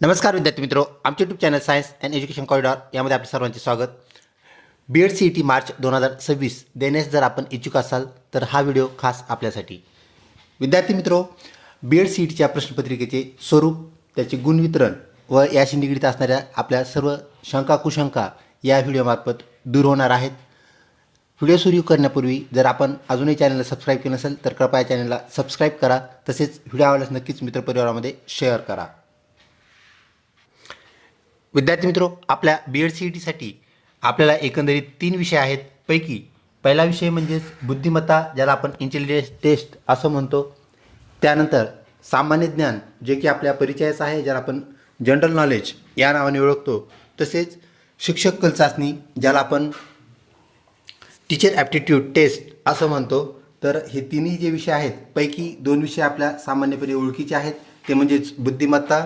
नमस्कार विद्यार्थी मित्रों, आमचे YouTube channel science and education corridor यामध्ये आपल्या सर्वांचे स्वागत। BEd CET मार्च 2026 देण्यास जर आपण इच्छुक असाल तर हा व्हिडिओ खास आपल्यासाठी। विद्यार्थी मित्रों, BEd CETच्या प्रश्नपत्रिकेचे स्वरूप, त्याचे गुणवितरण व याशी निगडित असणाऱ्या आपल्या सर्व शंका कुशंका या व्हिडिओमार्फत दूर होणार आहेत। व्हिडिओ सुरू करण्यापूर्वी जर आपण अजूनही चॅनलला सबस्क्राईब केलं नसेल तर कृपया चॅनलला सबस्क्राईब करा, तसेच व्हिडिओ आवडल्यास नक्कीच मित्रपरिवारामध्ये शेअर करा। विद्यार्थी मित्रों, आपल्या BEd CETसाठी आपल्याला एकंदरीत 3 विषय आहेत। पैकी पहिला विषय म्हणजे बुद्धिमत्ता, ज्याला आपण इंटेलिजन्स टेस्ट असं म्हणतो। त्यानंतर सामान्य ज्ञान, जे की आपल्या परिचयाचं आहे, ज्याला आपण जनरल नॉलेज या नावाने ओळखतो। तसेच शिक्षक कल चाचणी, ज्याला आपण टीचर ॲप्टिट्यूड टेस्ट असं म्हणतो। तर हे तिन्ही जे विषय आहेत पैकी 2 विषय आपल्या सामान्यपणे ओळखीचे आहेत, ते म्हणजेच बुद्धिमत्ता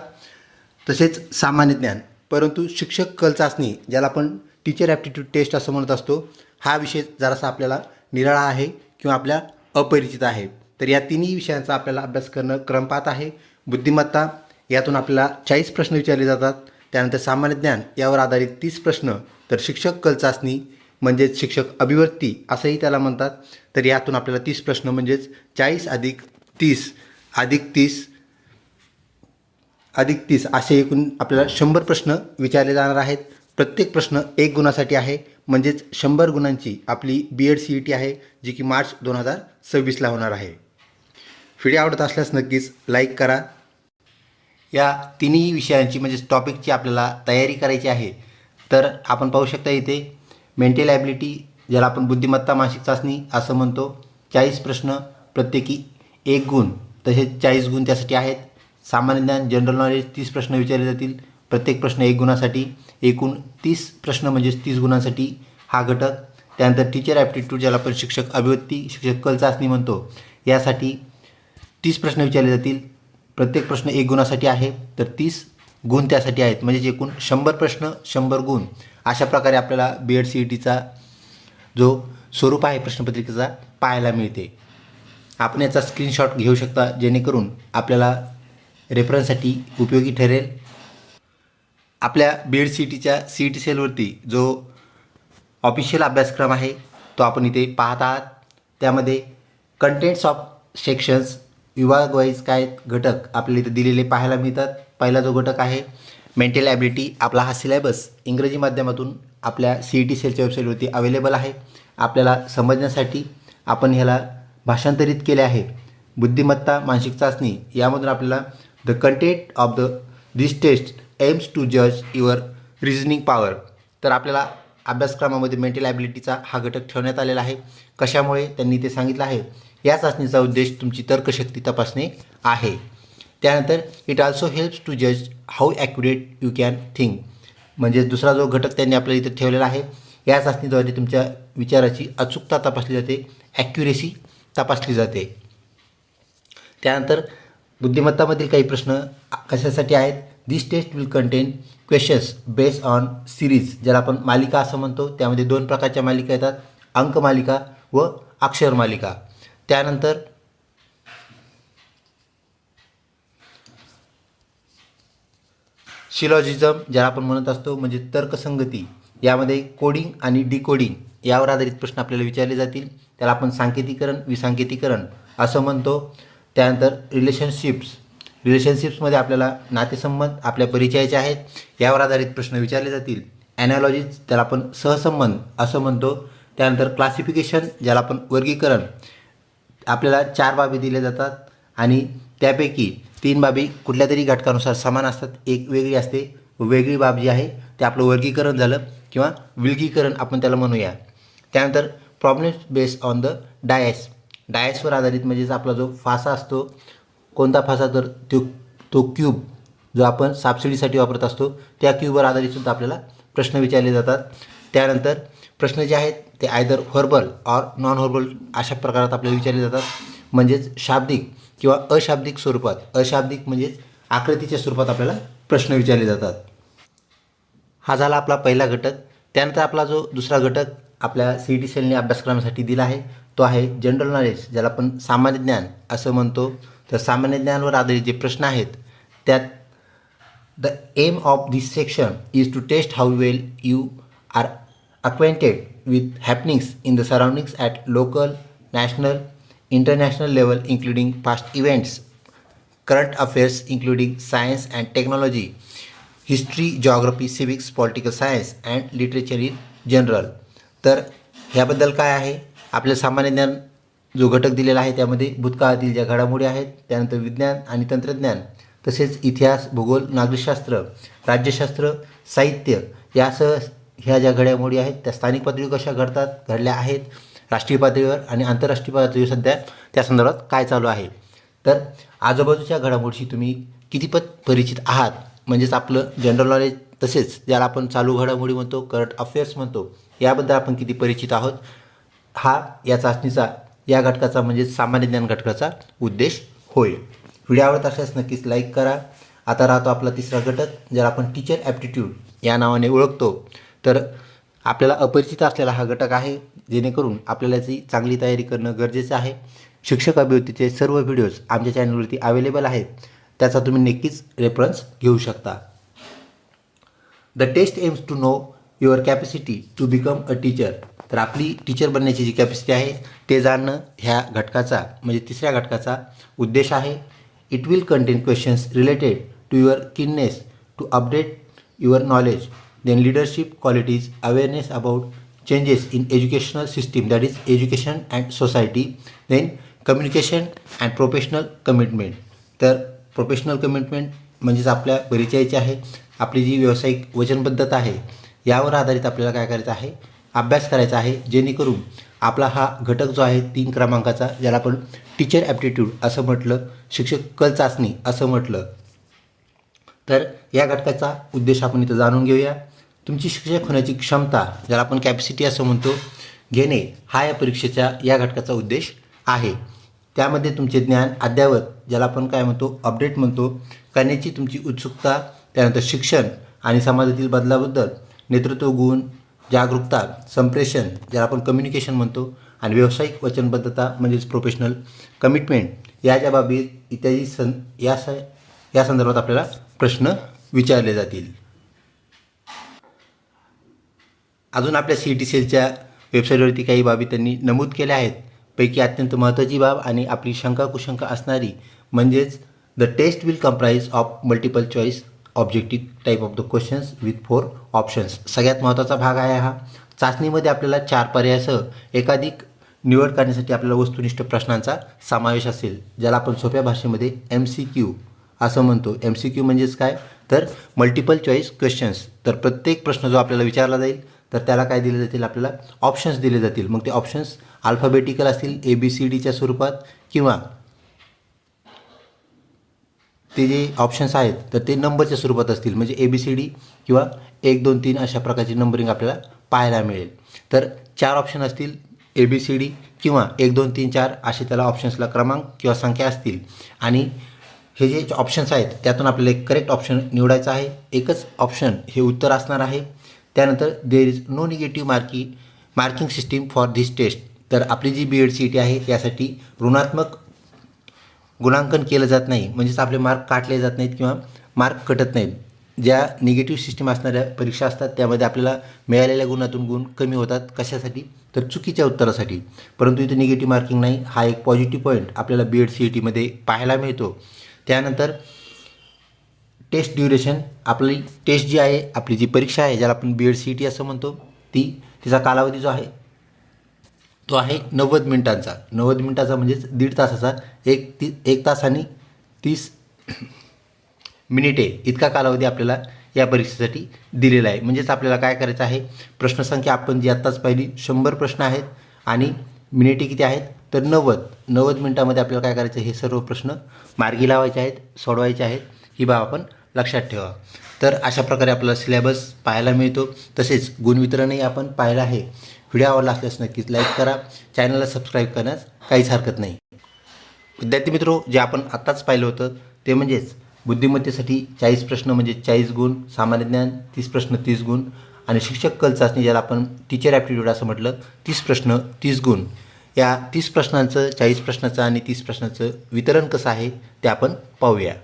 तसेच सामान्य ज्ञान। परंतु शिक्षक कल चाचणी, ज्याला आपण टीचर ॲप्टिट्यूड टेस्ट असं म्हणत असतो, हा विषय जरासा आपल्याला निराळा आहे किंवा आपल्या अपरिचित आहे। तर या तिन्ही विषयांचा आपल्याला अभ्यास करणं क्रम पाहत आहे। बुद्धिमत्ता, यातून आपल्याला 40 प्रश्न विचारले जातात। त्यानंतर सामान्य ज्ञान, यावर आधारित 30 प्रश्न। तर शिक्षक कल चाचणी म्हणजेच शिक्षक अभिवर्ती असंही त्याला म्हणतात, तर यातून आपल्याला 30 प्रश्न म्हणजेच 40 अधिक 30 अधिक 30 असे एकूण आपल्याला 100 प्रश्न विचारले जाणार आहेत। प्रत्येक प्रश्न 1 गुणासाठी आहे, म्हणजेच 100 गुणांची आपली BEd CET आहे, जी की मार्च 2026ला होणार आहे। व्हिडिओ आवडत असल्यास नक्कीच लाईक करा। या तिन्ही विषयांची म्हणजेच टॉपिकची आपल्याला तयारी करायची आहे। तर आपण पाहू शकता इथे मेंटल ॲबिलिटी, ज्याला आपण बुद्धिमत्ता मानसिक चाचणी असं म्हणतो, 40 प्रश्न, प्रत्येकी 1 गुण, तसेच 40 गुण त्यासाठी आहेत। सामान्य ज्ञान जनरल नॉलेज 30 प्रश्न विचारले जातील, प्रत्येक प्रश्न 1 गुणासाठी, एकूण 30 प्रश्न म्हणजेच 30 गुणांसाठी हा घटक। त्यानंतर टीचर ॲप्टिट्यूड, ज्याला आपण शिक्षक अभिव्यक्ती शिक्षक कल चाचणी म्हणतो, यासाठी 30 प्रश्न विचारले जातील, प्रत्येक प्रश्न 1 गुणासाठी आहे, तर 30 गुण त्यासाठी आहेत, म्हणजे एकूण 100 प्रश्न 100 गुण। अशा प्रकारे आपल्याला BEd CETचा जो स्वरूप आहे प्रश्नपत्रिकेचा पाहायला मिळते। आपण याचा स्क्रीनशॉट घेऊ शकता, जेणेकरून आपल्याला रेफरन्ससाठी उपयोगी ठरेल। आपल्या BEd CETच्या CET सेलवरती जो ऑफिशियल अभ्यासक्रम आहे तो आपण इथे पाहत आहात। त्यामध्ये कंटेंट्स ऑफ सेक्शन्स, विभाग वाईज काय घटक आपल्याला इथे दिलेले पाहायला मिळतात। पहिला जो घटक आहे मेंटल ॲबिलिटी, आपला हा सिलेबस इंग्रजी माध्यमातून आपल्या CET सेलच्या वेबसाईटवरती अवेलेबल आहे। आपल्याला समजण्यासाठी आपण ह्याला भाषांतरित केले आहे। बुद्धिमत्ता मानसिक चाचणी, यामधून आपल्याला the content of this test aims to जज युअर रिझनिंग पॉवर, तर आपल्याला अभ्यासक्रमामध्ये मेंटल ॲबिलिटीचा हा घटक ठेवण्यात आलेला आहे। कशामुळे त्यांनी ते सांगितलं आहे, या चाचणीचा उद्देश तुमची तर्कशक्ती तपासणे आहे। त्यानंतर इट ऑल्सो हेल्प्स टू जज how accurate you can think, म्हणजे दुसरा जो घटक त्यांनी आपल्याला इथे ठेवलेला आहे, या चाचणीद्वारे तुमच्या विचाराची अचूकता तपासली जाते, ॲक्युरेसी तपासली जाते। त्यानंतर बुद्धिमत्तामधील काही प्रश्न कशासाठी आहेत, this test will contain questions based on series, ज्याला आपण मालिका असं म्हणतो। त्यामध्ये 2 प्रकारच्या मालिका येतात, अंक मालिका व अक्षर मालिका। त्यानंतर शिलॉजिझम, ज्याला आपण म्हणत असतो, म्हणजे तर्कसंगती, यामध्ये कोडिंग आणि डिकोडिंग यावर आधारित प्रश्न आपल्याला विचारले जातील, त्याला आपण सांकेतीकरण विसंकेतीकरण असं म्हणतो। त्यानंतर रिलेशनशिप्समध्ये आपल्याला नातेसंबंध आपल्या परिचयाचे आहेत, यावर आधारित प्रश्न विचारले जातील। ॲनालॉजीज, त्याला आपण सहसंबंध असं म्हणतो। त्यानंतर क्लासिफिकेशन, ज्याला आपण वर्गीकरण, आपल्याला 4 बाबी दिल्या जातात आणि त्यापैकी 3 बाबी कुठल्या तरी घटकानुसार समान असतात, एक वेगळी असते। वेगळी बाब जी आहे ते आपलं वर्गीकरण झालं किंवा विलगीकरण आपण त्याला म्हणूया। त्यानंतर प्रॉब्लेम्स बेस्ड ऑन द डायसवर आधारित, म्हणजेच आपला जो फासा असतो, कोणता फासा, तर तो क्यूब जो आपण सापशिडीसाठी वापरत असतो, त्या क्यूबवर आधारितसुद्धा आपल्याला प्रश्न विचारले जातात। त्यानंतर प्रश्न जे आहेत ते either verbal or non verbal अशा प्रकारात आपल्याला विचारले जातात, म्हणजेच शाब्दिक किंवा अशाब्दिक स्वरूपात। अशाब्दिक म्हणजेच आकृतीच्या स्वरूपात आपल्याला प्रश्न विचारले जातात। हा झाला आपला पहिला घटक। त्यानंतर आपला जो दुसरा घटक आपल्या CET सेलने अभ्यासक्रमासाठी दिला आहे तो आहे जनरल नॉलेज, ज्याला आपण सामान्य ज्ञान असं म्हणतो। तर सामान्य ज्ञानावर आधारित जे प्रश्न आहेत त्यात The aim of this section is to test how well you are acquainted with happenings in the surroundings at local, national, international level, including past events, current affairs including science and technology, history, geography, civics, political science and literature in general. तर ह्याबद्दल काय आहे, आपल्या सामान्य ज्ञान जो घटक दिलेला आहे त्यामध्ये भूतकाळातील ज्या घडामोडी आहेत, त्यानंतर विज्ञान आणि तंत्रज्ञान, तसेच इतिहास, भूगोल, नागरिकशास्त्र, राज्यशास्त्र, साहित्य यासह ह्या ज्या घडामोडी आहेत त्या स्थानिक पातळीवर कशा घडल्या आहेत, राष्ट्रीय पातळीवर आणि आंतरराष्ट्रीय पातळीवर सध्या त्या संदर्भात काय चालू आहे. तर आजूबाजूच्या घडामोडीशी तुम्ही कितीपत परिचित आहात, म्हणजेच आपलं जनरल नॉलेज, तसेच ज्याला आपण चालू घडामोडी म्हणतो, करंट अफेअर्स म्हणतो, याबद्दल आपण किती परिचित आहोत, हा या चाचणीचा, या घटकाचा म्हणजेच सामान्य ज्ञान घटकाचा उद्देश होय. व्हिडिओ आवडत असल्यास नक्कीच लाईक करा. आता राहतो आपला तिसरा घटक, ज्याला आपण टीचर ॲप्टिट्यूड या नावाने ओळखतो. तर आपल्याला अपरिचित असलेला हा घटक आहे, जेणेकरून आपल्याला याची चांगली तयारी करणं गरजेचं आहे. शिक्षक अभिवृत्तीचे सर्व व्हिडिओज आमच्या चॅनलवरती अवेलेबल आहेत, त्याचा तुम्ही नक्कीच रेफरन्स घेऊ शकता. The test aims to know your capacity to become a teacher. तर आपली टीचर बनण्याची जी कॅपॅसिटी आहे ते जाणणं ह्या घटकाचा म्हणजे तिसऱ्या घटकाचा उद्देश आहे. It will contain questions related to your keenness to update your knowledge, then leadership qualities, awareness about changes in educational system, that is education and society, then communication and professional commitment. तर professional commitment म्हणजेच आपल्या परिचयाची आहे, आपली जी व्यावसायिक वचनबद्धता आहे, यावर आधारित आपल्याला काय करायचं आहे, अभ्यास करायचा आहे, जेणेकरून आपला हा घटक जो आहे 3 क्रमांकाचा, ज्याला आपण टीचर ॲप्टिट्यूड असं म्हटलं, शिक्षक कल चाचणी असं म्हटलं, तर या घटकाचा उद्देश आपण इथं जाणून घेऊया. तुमची शिक्षक होण्याची क्षमता, ज्याला आपण कॅपॅसिटी असं म्हणतो, घेणे हा या परीक्षेच्या या घटकाचा उद्देश आहे. त्यामध्ये तुमचे ज्ञान अद्ययावत, ज्याला आपण काय म्हणतो, अपडेट म्हणतो, करण्याची तुमची उत्सुकता, त्यानंतर शिक्षण आणि समाजातील बदलाबद्दल नेतृत्व गुण, जागरूकता, संप्रेषण, ज्याला आपण कम्युनिकेशन म्हणतो, आणि व्यावसायिक वचनबद्धता म्हणजेच प्रोफेशनल कमिटमेंट, या ज्या बाबी इत्यादी या संदर्भात आपल्याला प्रश्न विचारले जातील. अजून आपल्या CET-CELच्या वेबसाईटवरती काही बाबी त्यांनी नमूद केल्या आहेत. पैकी अत्यंत महत्त्वाची बाब आणि आपली शंका कुशंका असणारी म्हणजेच the test will comprise of multiple choice objective type of the questions with 4 options. सगळ्यात महत्त्वाचा भाग आहे हा. चाचणीमध्ये आपल्याला 4 पर्यायासह एकाधिक निवड करण्यासाठी आपल्याला वस्तुनिष्ठ प्रश्नांचा समावेश असेल, ज्याला आपण सोप्या भाषेमध्ये MCQ असं म्हणतो. MCQ म्हणजेच काय, तर मल्टिपल चॉईस क्वेश्चन्स. तर प्रत्येक प्रश्न जो आपल्याला विचारला जाईल तर त्याला काय दिले जातील, आपल्याला ऑप्शन्स दिले जातील. मग ते ऑप्शन्स अल्फाबेटिकल असतील, ABCDच्या स्वरूपात, किंवा ते जे ऑप्शन्स आहेत तर ते नंबरच्या स्वरूपात असतील, म्हणजे ABCD किंवा 1 2 3 अशा प्रकारची नंबरिंग आपल्याला पाहायला मिळेल. तर 4 ऑप्शन असतील, ABCD किंवा 1 2 3 4 असे त्याला ऑप्शन्सला क्रमांक किंवा संख्या असतील. आणि हे जे ऑप्शन्स आहेत त्यातून आपल्याला एक करेक्ट ऑप्शन निवडायचं आहे. एकच ऑप्शन हे उत्तर असणार आहे. त्यानंतर there is no negative marking system for this test. तर आपली जी BEd CET आहे यासाठी ऋणात्मक गुणांकन केलं जात नाही, म्हणजेच आपले मार्क काटले जात नाहीत किंवा मार्क कटत नाहीत. ज्या निगेटिव्ह सिस्टीम असणाऱ्या परीक्षा असतात त्यामध्ये आपल्याला मिळालेल्या गुणातून गुण कमी होतात. कशासाठी, तर चुकीच्या उत्तरासाठी. परंतु इथे निगेटिव्ह मार्किंग नाही, हा एक पॉझिटिव्ह पॉईंट आपल्याला BEd CETमध्ये पाहायला मिळतो. त्यानंतर टेस्ट ड्युरेशन, आपली टेस्ट जी आहे, आपली जी परीक्षा आहे ज्याला आपण BEd CET असं म्हणतो, तिचा कालावधी जो आहे तो आहे 90 मिनिटांचा. 90 मिनिटाचा म्हणजेच 1.5 तासाचा. 1 तास आणि 30 मिनिटे इतका कालावधी आपल्याला या परीक्षेसाठी दिलेला आहे. म्हणजेच आपल्याला काय करायचं आहे, प्रश्नसंख्या आपण जी आत्ताच पाहिली 100 प्रश्न आहेत आणि मिनिटे किती आहेत, तर 90 मिनिटामध्ये आपल्याला काय करायचं, हे सर्व प्रश्न मार्गी लावायचे आहेत, सोडवायचे आहेत. ही बाब आपण लक्षात ठेवा. तर अशा प्रकारे आपल्याला सिलेबस पाहायला मिळतो. तसेच गुणवितरणही आपण पाहिलं आहे. व्हिडिओ आवडला असल्यास नक्कीच लाईक करा, चॅनलला सबस्क्राईब करण्यास काहीच हरकत नाही. विद्यार्थी मित्रो, जे आपण आत्ताच पाहिलं होतं ते म्हणजेच बुद्धिमत्तेसाठी 40 प्रश्न म्हणजे 40 गुण, सामान्य ज्ञान 30 प्रश्न 30 गुण, आणि शिक्षक कल चाचणी ज्याला आपण टीचर ॲप्टिट्यूड असं म्हटलं 30 प्रश्न 30 गुण. या 30 प्रश्नांचं, 40 प्रश्नाचं आणि 30 प्रश्नाचं वितरण कसं आहे ते आपण पाहूया.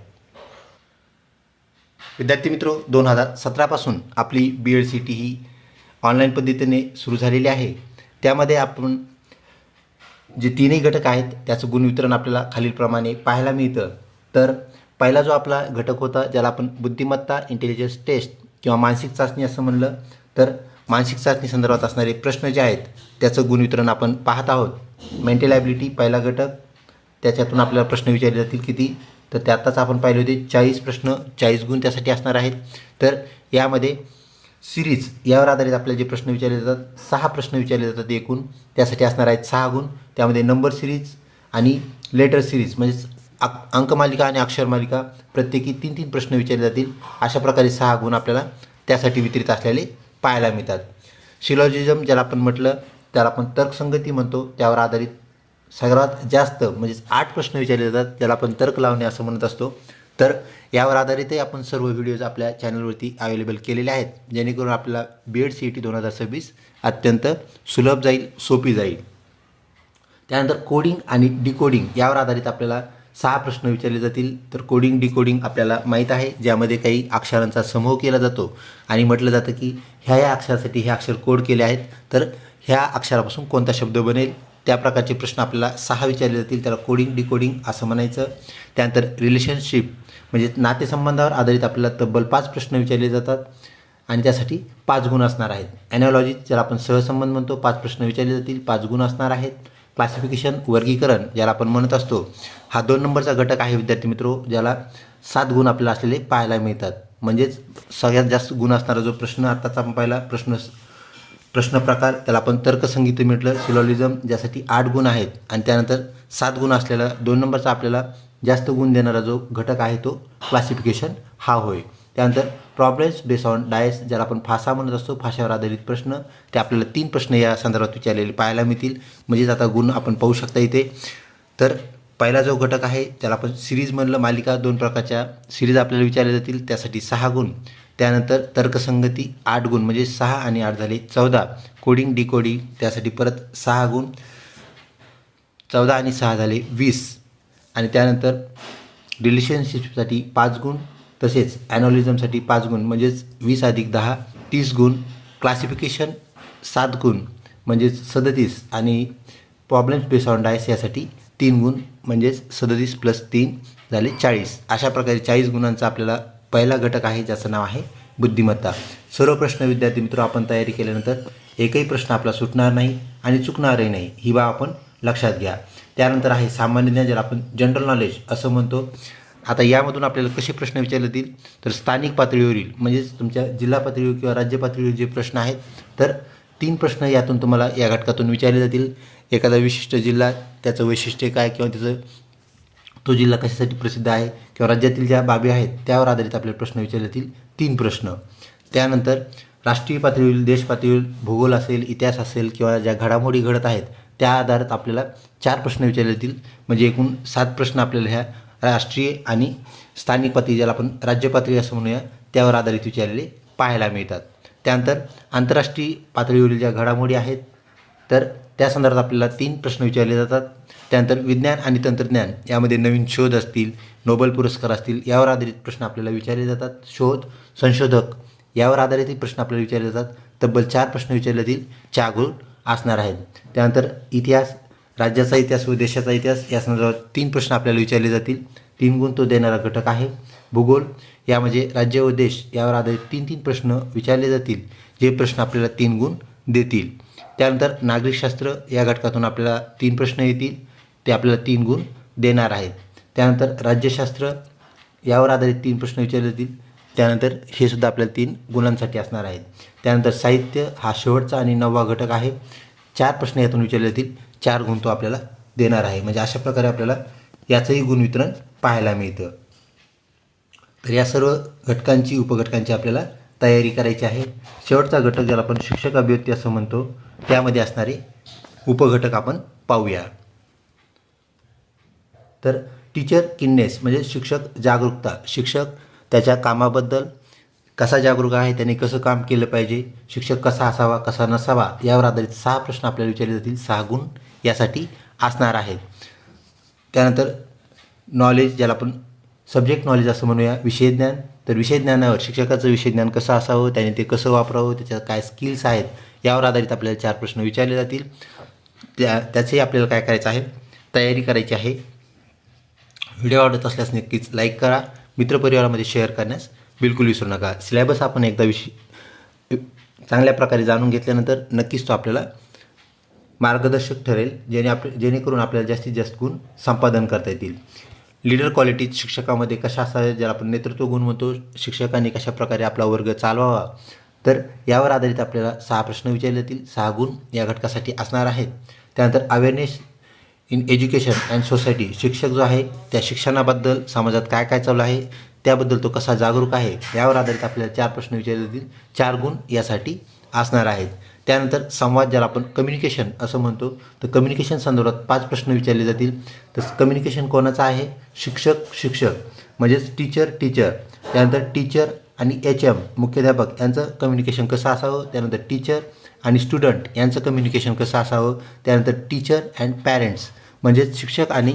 विद्यार्थी मित्रो, 2017पासून आपली BEd-CET ही ऑनलाईन पद्धतीने सुरू झालेली आहे. त्यामध्ये आपण जे तीनही घटक आहेत त्याचं गुणवितरण आपल्याला खालीलप्रमाणे पाहायला मिळतं. तर पहिला जो आपला घटक होता ज्याला आपण बुद्धिमत्ता इंटेलिजन्स टेस्ट किंवा मानसिक चाचणी असं म्हणलं, तर मानसिक चाचणी संदर्भात असणारे प्रश्न जे आहेत त्याचं गुणवितरण आपण पाहत आहोत. मेंटल ॲबिलिटी पहिला घटक, त्याच्यातून आपल्याला प्रश्न विचारले जातील किती, तर ते आत्ताच आपण पाहिले होते 40 प्रश्न 40 गुण त्यासाठी असणार आहेत. तर यामध्ये सिरीज यावर आधारित आपल्याला जे प्रश्न विचारले जातात 6 प्रश्न विचारले जातात एकूण, त्यासाठी असणार आहेत 6 गुण. त्यामध्ये नंबर सिरीज आणि लेटर सिरीज म्हणजेच अंकमालिका आणि अक्षरमालिका प्रत्येकी 3-3 प्रश्न विचारले जातील. अशा प्रकारे 6 गुण आपल्याला त्यासाठी वितरित असलेले पाहायला मिळतात. शिलॉजिझम ज्याला आपण म्हटलं त्याला आपण तर्कसंगती म्हणतो, त्यावर आधारित सर्वात जास्त म्हणजेच 8 प्रश्न विचारले जातात ज्याला आपण तर्क लावणे असं म्हणत असतो. तर यावर आधारितही आपण सर्व व्हिडिओज आपल्या चॅनलवरती अवेलेबल केलेले आहेत, जेणेकरून आपल्याला BEd-CET 2026 अत्यंत सुलभ जाईल, सोपी जाईल. त्यानंतर कोडिंग आणि डिकोडिंग यावर आधारित आपल्याला 6 प्रश्न विचारले जातील. तर कोडिंग डिकोडिंग आपल्याला माहीत आहे, ज्यामध्ये काही अक्षरांचा समूह केला जातो आणि म्हटलं जातं की ह्या अक्षरासाठी हे अक्षर कोड केले आहेत, तर ह्या अक्षरापासून कोणता शब्द बनेल, त्या प्रकारचे प्रश्न आपल्याला 6 विचारले जातील. त्याला कोडिंग डिकोडिंग असं म्हणायचं. त्यानंतर रिलेशनशिप म्हणजे नातेसंबंधावर आधारित आपल्याला तब्बल 5 प्रश्न विचारले जातात आणि त्यासाठी 5 गुण असणार आहेत. ॲनॉलॉजी ज्याला आपण सहसंबंध म्हणतो 5 प्रश्न विचारले जातील, 5 गुण असणार आहेत. क्लासिफिकेशन वर्गीकरण ज्याला आपण म्हणत असतो, हा 2 नंबरचा घटक आहे विद्यार्थी मित्रो, ज्याला 7 गुण आपल्याला असलेले पाहायला मिळतात. म्हणजेच सगळ्यात जास्त गुण असणारा जो प्रश्न आत्ताचा आपण पाहिला प्रश्न प्रकार त्याला आपण तर्कसंगीत म्हटलं. सिलॉजिझम ज्यासाठी 8 गुण आहेत आणि त्यानंतर 7 गुण असलेला 2 नंबरचा आपल्याला जास्त गुण देणारा जो घटक आहे तो क्लासिफिकेशन हा होय. त्यानंतर प्रॉब्लेम्स बेस ऑन डायस ज्याला आपण फासा म्हणत असतो, फाशावर आधारित प्रश्न, ते आपल्याला 3 प्रश्न या संदर्भात विचारलेले पाहायला मिळतील. म्हणजेच आता गुण आपण पाहू शकता इथे. तर पहिला जो घटक आहे त्याला आपण सिरीज म्हणलं, मालिका 2 प्रकारच्या सिरीज आपल्याला विचारले जातील, त्यासाठी 6 गुण. त्यानंतर तर्कसंगती 8 गुण, म्हणजे 6 आणि 8 झाले 14. कोडिंग डिकोडिंग त्यासाठी परत 6 गुण, 14 आणि 6 झाले 20. आणि त्यानंतर रिलेशनशिपसाठी 5 गुण, तसेच ॲनॉलिझमसाठी 5 गुण, म्हणजेच 20 अधिक 10 30 गुण. क्लासिफिकेशन 7 गुण म्हणजेच 37 आणि प्रॉब्लेम्स बेस ऑन डायस यासाठी 3 गुण, म्हणजेच 37 + 3 झाले 40. अशा प्रकारे 40 गुणांचा आपल्याला पहिला घटक आहे ज्याचं नाव आहे बुद्धिमत्ता. सर्व प्रश्न विद्यार्थी मित्र आपण तयारी केल्यानंतर एकही प्रश्न आपला सुटणार नाही आणि चुकणारही नाही, ही बाब आपण लक्षात घ्या. त्यानंतर आहे सामान्य ज्ञान ज्याला आपण जनरल नॉलेज असं म्हणतो. आता यामधून आपल्याला कसे प्रश्न विचारले जातील, तर स्थानिक पातळीवरील म्हणजेच तुमच्या जिल्हा पातळीवर किंवा राज्य पातळीवर जे प्रश्न आहेत, तर 3 प्रश्न यातून तुम्हाला या घटकातून विचारले जातील. एखादा विशिष्ट जिल्हा, त्याचं वैशिष्ट्य काय किंवा तो जिल्हा कशासाठी प्रसिद्ध आहे किंवा राज्यातील ज्या बाबी आहेत त्यावर आधारित आपल्याला प्रश्न विचारले जातील 3 प्रश्न. त्यानंतर राष्ट्रीय पातळीवरील, देश पातळीवरील भूगोल असेल, इतिहास असेल किंवा ज्या घडामोडी घडत आहेत त्या आधारात आपल्याला 4 प्रश्न विचारले जातील. म्हणजे एकूण 7 प्रश्न आपल्याला ह्या राष्ट्रीय आणि स्थानिक पातळी ज्याला आपण राज्य पातळी असं म्हणूया त्यावर आधारित विचारलेले पाहायला मिळतात. त्यानंतर आंतरराष्ट्रीय पातळीवरील ज्या घडामोडी आहेत तर त्या संदर्भात आपल्याला 3 प्रश्न विचारले जातात. त्यानंतर विज्ञान आणि तंत्रज्ञान यामध्ये नवीन शोध असतील, नोबेल पुरस्कार असतील, यावर आधारित प्रश्न आपल्याला विचारले जातात. शोध, संशोधक यावर आधारितही प्रश्न आपल्याला विचारले जातात. तब्बल 4 प्रश्न विचारले जातील, 4 गुण असणार आहेत. त्यानंतर इतिहास, राज्याचा इतिहास व देशाचा इतिहास या संदर्भात 3 प्रश्न आपल्याला विचारले जातील, 3 गुण तो देणारा घटक आहे. भूगोल यामध्ये राज्य व देश यावर आधारित 3-3 प्रश्न विचारले जातील, जे प्रश्न आपल्याला 3 गुण देतील. त्यानंतर नागरिकशास्त्र या घटकातून आपल्याला 3 प्रश्न येतील, ते आपल्याला 3 गुण देणार आहेत. त्यानंतर राज्यशास्त्र यावर आधारित 3 प्रश्न विचारले जातील, त्यानंतर हे सुद्धा आपल्याला 3 गुणांसाठी असणार आहेत. त्यानंतर साहित्य हा शेवटचा आणि 9वा घटक आहे, 4 प्रश्न यातून विचारले जातील, 4 गुण तो आपल्याला देणार आहे. म्हणजे अशा प्रकारे आपल्याला याचंही गुणवितरण पाहायला मिळतं. तर या सर्व घटकांची उपघटकांची आपल्याला तयारी करायची आहे. शेवटचा घटक ज्याला आपण शिक्षक अभिव्यक्ती असं म्हणतो, त्यामध्ये असणारे उपघटक आपण पाहूया. तर टीचर किननेस म्हणजे शिक्षक जागरूकता, शिक्षक त्याच्या कामाबद्दल कसा जागरूक आहे, त्याने कसं काम केलं पाहिजे, शिक्षक कसा असावा कसा नसावा यावर आधारित 6 प्रश्न आपल्याला विचारले जातील, 6 गुण यासाठी असणार आहेत. त्यानंतर नॉलेज ज्याला आपण सब्जेक्ट नॉलेज असं म्हणूया विषय ज्ञान. तर विषय ज्ञानावर शिक्षकाचं विषय ज्ञान कसं असावं, त्याने ते कसं वापरावं, त्याच्यात काय स्किल्स आहेत यावर आधारित आपल्याला 4 प्रश्न विचारले जातील. त्याचंही आपल्याला काय करायचं आहे, तयारी करायची आहे. व्हिडिओ आवडत असल्यास नक्कीच लाईक करा, मित्रपरिवारामध्ये शेअर करण्यास बिलकुल विसरू नका. सिलेबस आपण एकदा चांगल्या प्रकारे जाणून घेतल्यानंतर नक्कीच तो आपल्याला मार्गदर्शक ठरेल, जेणेकरून आपल्याला जास्तीत जास्त गुण संपादन करता येतील. लीडर क्वालिटीज शिक्षकामध्ये कशा असाव्या, ज्याला आपण नेतृत्व गुण म्हणतो, शिक्षकांनी कशा प्रकारे आपला वर्ग चालवावा, तर यावर आधारित आपल्याला 6 प्रश्न विचारले जातील. 6 गुण या घटकासाठी असणार आहेत. त्यानंतर awareness in education and society, शिक्षक जो आहे त्या शिक्षणाबद्दल समाजात काय काय चालू आहे त्याबद्दल तो कसा जागरूक आहे, यावर आधारित आपल्याला 4 प्रश्न विचारले जातील. 4 गुण यासाठी असणार आहेत. त्यानंतर संवाद, ज्याला आपण कम्युनिकेशन असं म्हणतो, तर कम्युनिकेशन संदर्भात 5 प्रश्न विचारले जातील. तर कम्युनिकेशन कोणाचं आहे, शिक्षक म्हणजेच टीचर. त्यानंतर टीचर आणि HM मुख्याध्यापक यांचं कम्युनिकेशन कसं असावं. त्यानंतर टीचर आणि स्टुडंट यांचं कम्युनिकेशन कसं असावं. त्यानंतर टीचर अँड पॅरेंट्स म्हणजेच शिक्षक आणि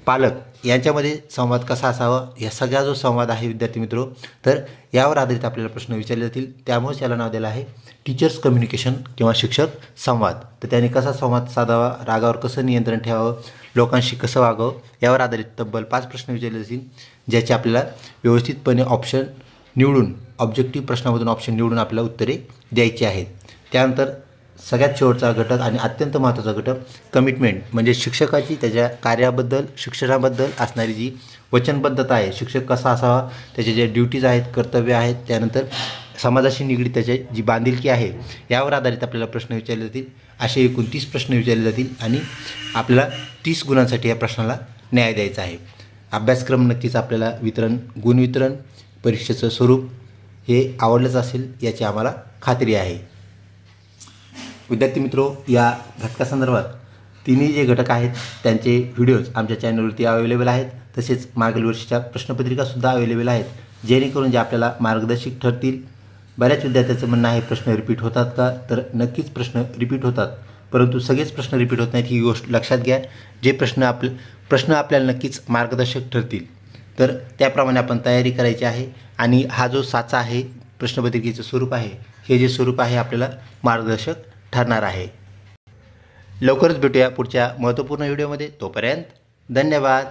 पालक यांच्यामध्ये संवाद कसा असावा. या सगळा जो संवाद आहे विद्यार्थी मित्रो, तर यावर आधारित आपल्याला प्रश्न विचारले जातील. त्यामुळेच याला नाव दिलं आहे टीचर्स कम्युनिकेशन किंवा शिक्षक संवाद. तर त्याने कसा संवाद साधावा, रागावर कसं नियंत्रण ठेवावं, लोकांशी कसं वागावं, यावर आधारित तब्बल 5 प्रश्न विचारले जातील, ज्याचे आपल्याला व्यवस्थितपणे ऑप्शन निवडून, ऑब्जेक्टिव्ह प्रश्नामधून ऑप्शन निवडून आपल्याला उत्तरे द्यायची आहेत. त्यानंतर सगळ्यात शेवटचा घटक आणि अत्यंत महत्त्वाचा घटक कमिटमेंट, म्हणजे शिक्षकाची त्याच्या कार्याबद्दल, शिक्षणाबद्दल असणारी जी वचनबद्धता आहे, शिक्षक कसा असावा, त्याचे जे ड्युटीज आहेत, कर्तव्य आहेत, त्यानंतर समाजाशी निगडीत त्याची जी बांधिलकी आहे, यावर आधारित आपल्याला प्रश्न विचारले जातील. असे एकूण 30 प्रश्न विचारले जातील आणि आपल्याला 30 गुणांसाठी या प्रश्नाला न्याय द्यायचा आहे. अभ्यासक्रम नक्कीच आपल्याला गुण वितरण, परीक्षेचं स्वरूप हे आवडलंच असेल याची आम्हाला खात्री आहे. विद्यार्थी मित्रो, या घटकासंदर्भात तिन्ही जे घटक आहेत त्यांचे व्हिडिओज आमच्या चॅनलवरती अवेलेबल आहेत. तसेच मागील वर्षीच्या प्रश्नपत्रिकासुद्धा अवेलेबल आहेत, जेणेकरून जे आपल्याला मार्गदर्शक ठरतील. बऱ्याच विद्यार्थ्यांचं म्हणणं आहे प्रश्न रिपीट होतात का, तर नक्कीच प्रश्न रिपीट होतात, परंतु सगळेच प्रश्न रिपीट होत नाहीत ही गोष्ट लक्षात घ्या. जे प्रश्न आपल्याला नक्कीच मार्गदर्शक ठरतील, तर त्याप्रमाणे आपण तयारी करायची आहे. आणि हा जो साचा आहे, प्रश्नपत्रिकेचं स्वरूप आहे, हे जे स्वरूप आहे आपल्याला मार्गदर्शक ठरणार आहे. लवकरच भेटूया पुढच्या महत्त्वपूर्ण व्हिडिओमध्ये. तोपर्यंत धन्यवाद.